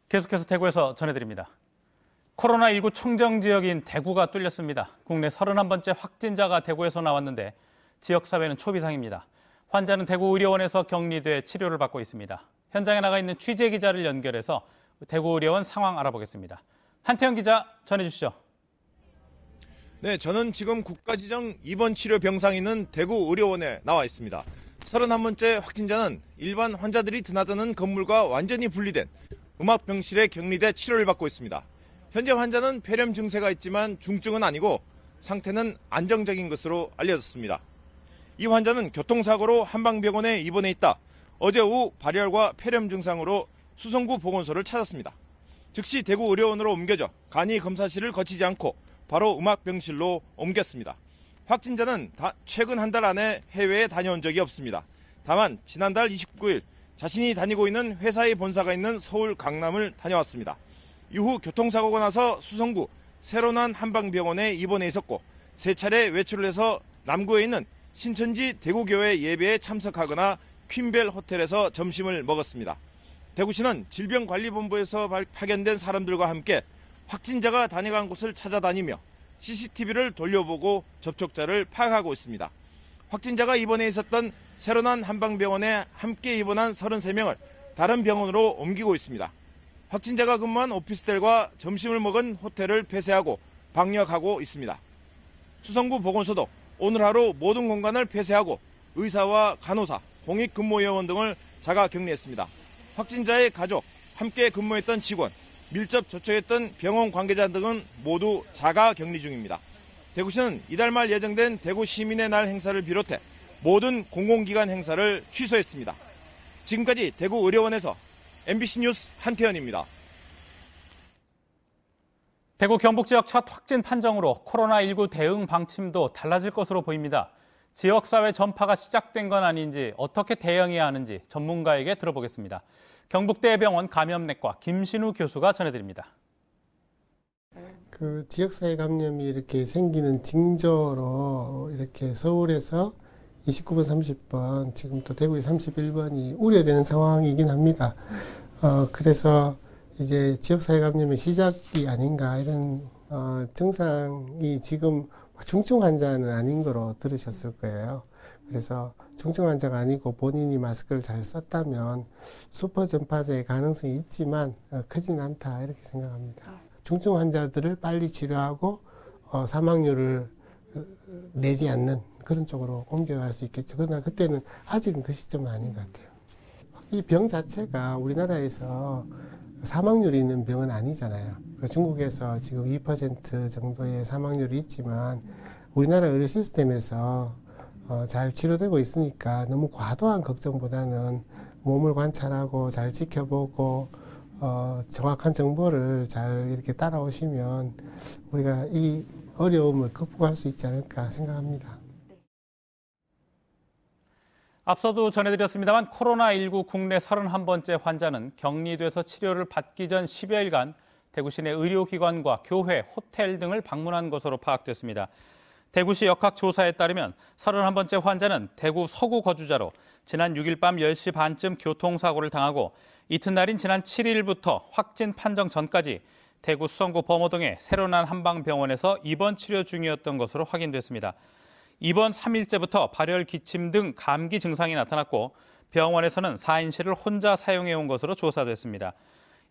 계속해서 대구에서 전해드립니다. 코로나19 청정 지역인 대구가 뚫렸습니다. 국내 31번째 확진자가 대구에서 나왔는데 지역사회는 초비상입니다. 환자는 대구의료원에서 격리돼 치료를 받고 있습니다. 현장에 나가 있는 취재기자를 연결해서 대구의료원 상황 알아보겠습니다. 한태영 기자 전해주시죠. 네, 저는 지금 국가지정 입원 치료 병상이 있는 대구의료원에 나와 있습니다. 31번째 확진자는 일반 환자들이 드나드는 건물과 완전히 분리된 음압병실에 격리돼 치료를 받고 있습니다. 현재 환자는 폐렴 증세가 있지만 중증은 아니고 상태는 안정적인 것으로 알려졌습니다. 이 환자는 교통사고로 한방병원에 입원해 있다 어제 오후 발열과 폐렴 증상으로 수성구 보건소를 찾았습니다. 즉시 대구의료원으로 옮겨져 간이 검사실을 거치지 않고 바로 음압병실로 옮겼습니다. 확진자는 최근 한 달 안에 해외에 다녀온 적이 없습니다. 다만 지난달 29일 자신이 다니고 있는 회사의 본사가 있는 서울 강남을 다녀왔습니다. 이후 교통사고가 나서 수성구 새로난 한방병원에 입원해 있었고 3차례 외출을 해서 남구에 있는 신천지 대구교회 예배에 참석하거나 퀸벨 호텔에서 점심을 먹었습니다. 대구시는 질병관리본부에서 파견된 사람들과 함께 확진자가 다녀간 곳을 찾아다니며 CCTV를 돌려보고 접촉자를 파악하고 있습니다. 확진자가 입원해 있었던 새로난 한방병원에 함께 입원한 33명을 다른 병원으로 옮기고 있습니다. 확진자가 근무한 오피스텔과 점심을 먹은 호텔을 폐쇄하고 방역하고 있습니다. 수성구 보건소도 오늘 하루 모든 공간을 폐쇄하고 의사와 간호사, 공익근무요원 등을 자가 격리했습니다. 확진자의 가족, 함께 근무했던 직원, 밀접 접촉했던 병원 관계자 등은 모두 자가 격리 중입니다. 대구시는 이달 말 예정된 대구 시민의 날 행사를 비롯해 모든 공공기관 행사를 취소했습니다. 지금까지 대구의료원에서 MBC 뉴스 한태현입니다. 대구 경북 지역 첫 확진 판정으로 코로나19 대응 방침도 달라질 것으로 보입니다. 지역사회 전파가 시작된 건 아닌지 어떻게 대응해야 하는지 전문가에게 들어보겠습니다. 경북대병원 감염내과 김신우 교수가 전해드립니다. 그 지역사회 감염이 이렇게 생기는 징조로 이렇게 서울에서 29번, 30번, 지금 또 대구의 31번이 우려되는 상황이긴 합니다. 그래서 이제 지역사회 감염의 시작이 아닌가 이런 증상이 지금 중증 환자는 아닌 거로 들으셨을 거예요. 그래서 중증 환자가 아니고 본인이 마스크를 잘 썼다면 슈퍼 전파자의 가능성이 있지만 크진 않다 이렇게 생각합니다. 중증 환자들을 빨리 치료하고 사망률을 내지 않는 그런 쪽으로 옮겨갈 수 있겠죠. 그러나 그때는 아직은 그 시점은 아닌 것 같아요. 이 병 자체가 우리나라에서 사망률이 있는 병은 아니잖아요. 중국에서 지금 2% 정도의 사망률이 있지만 우리나라 의료 시스템에서 잘 치료되고 있으니까 너무 과도한 걱정보다는 몸을 관찰하고 잘 지켜보고 정확한 정보를 잘 이렇게 따라오시면 우리가 이 어려움을 극복할 수 있지 않을까 생각합니다. 앞서도 전해드렸습니다만 코로나19 국내 31번째 환자는 격리돼서 치료를 받기 전 10여일간 대구 시내 의료기관과 교회, 호텔 등을 방문한 것으로 파악됐습니다. 대구시 역학조사에 따르면 31번째 환자는 대구 서구 거주자로 지난 6일 밤 10시 반쯤 교통사고를 당하고 이튿날인 지난 7일부터 확진 판정 전까지 대구 수성구 범어동의 새로난 한방병원에서 입원 치료 중이었던 것으로 확인됐습니다. 입원 3일째부터 발열, 기침 등 감기 증상이 나타났고 병원에서는 4인실을 혼자 사용해온 것으로 조사됐습니다.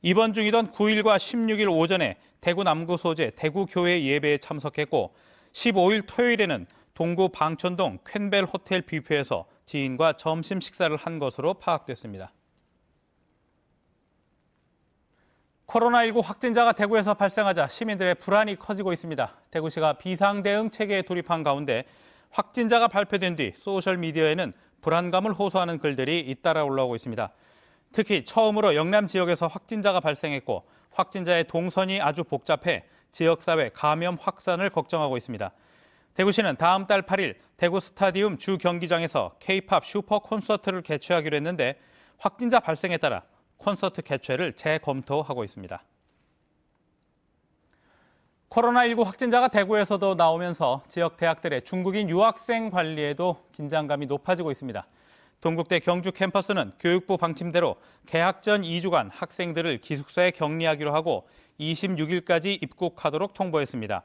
입원 중이던 9일과 16일 오전에 대구 남구 소재 대구교회 예배에 참석했고 15일 토요일에는 동구 방촌동 퀸벨 호텔 뷔페에서 지인과 점심 식사를 한 것으로 파악됐습니다. 코로나19 확진자가 대구에서 발생하자 시민들의 불안이 커지고 있습니다. 대구시가 비상대응 체계에 돌입한 가운데 확진자가 발표된 뒤 소셜미디어에는 불안감을 호소하는 글들이 잇따라 올라오고 있습니다. 특히 처음으로 영남 지역에서 확진자가 발생했고 확진자의 동선이 아주 복잡해 지역사회 감염 확산을 걱정하고 있습니다. 대구시는 다음 달 8일 대구 스타디움 주 경기장에서 K-팝 슈퍼 콘서트를 개최하기로 했는데 확진자 발생에 따라 콘서트 개최를 재검토하고 있습니다. 코로나19 확진자가 대구에서도 나오면서 지역 대학들의 중국인 유학생 관리에도 긴장감이 높아지고 있습니다. 동국대 경주 캠퍼스는 교육부 방침대로 개학 전 2주간 학생들을 기숙사에 격리하기로 하고 26일까지 입국하도록 통보했습니다.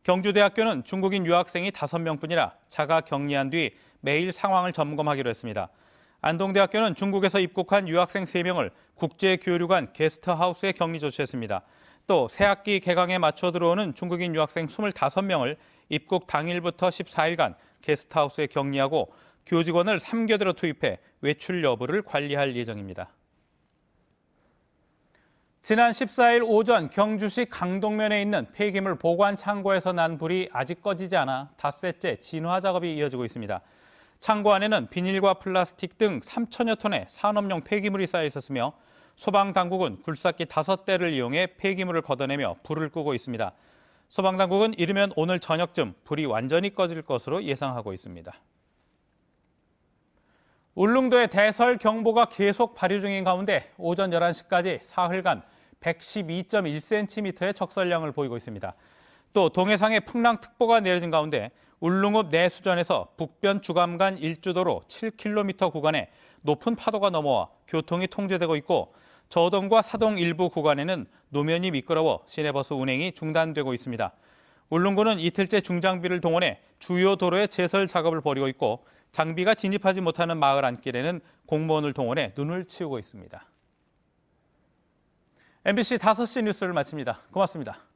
경주대학교는 중국인 유학생이 5명뿐이라 자가 격리한 뒤 매일 상황을 점검하기로 했습니다. 안동대학교는 중국에서 입국한 유학생 3명을 국제교류관 게스트하우스에 격리 조치했습니다. 또 새학기 개강에 맞춰 들어오는 중국인 유학생 25명을 입국 당일부터 14일간 게스트하우스에 격리하고 교직원을 3교대로 투입해 외출 여부를 관리할 예정입니다. 지난 14일 오전 경주시 강동면에 있는 폐기물 보관 창고에서 난 불이 아직 꺼지지 않아 닷새째 진화 작업이 이어지고 있습니다. 창고 안에는 비닐과 플라스틱 등 3천여 톤의 산업용 폐기물이 쌓여 있었으며 소방당국은 굴삭기 5대를 이용해 폐기물을 걷어내며 불을 끄고 있습니다. 소방당국은 이르면 오늘 저녁쯤 불이 완전히 꺼질 것으로 예상하고 있습니다. 울릉도의 대설 경보가 계속 발효 중인 가운데 오전 11시까지 사흘간 112.1cm의 적설량을 보이고 있습니다. 또 동해상에 풍랑특보가 내려진 가운데 울릉읍 내수전에서 북변 주감간 일주도로 7km 구간에 높은 파도가 넘어와 교통이 통제되고 있고 저동과 사동 일부 구간에는 노면이 미끄러워 시내버스 운행이 중단되고 있습니다. 울릉도는 이틀째 중장비를 동원해 주요 도로의 제설 작업을 벌이고 있고 장비가 진입하지 못하는 마을 안길에는 공무원을 동원해 눈을 치우고 있습니다. MBC 5시 뉴스를 마칩니다. 고맙습니다.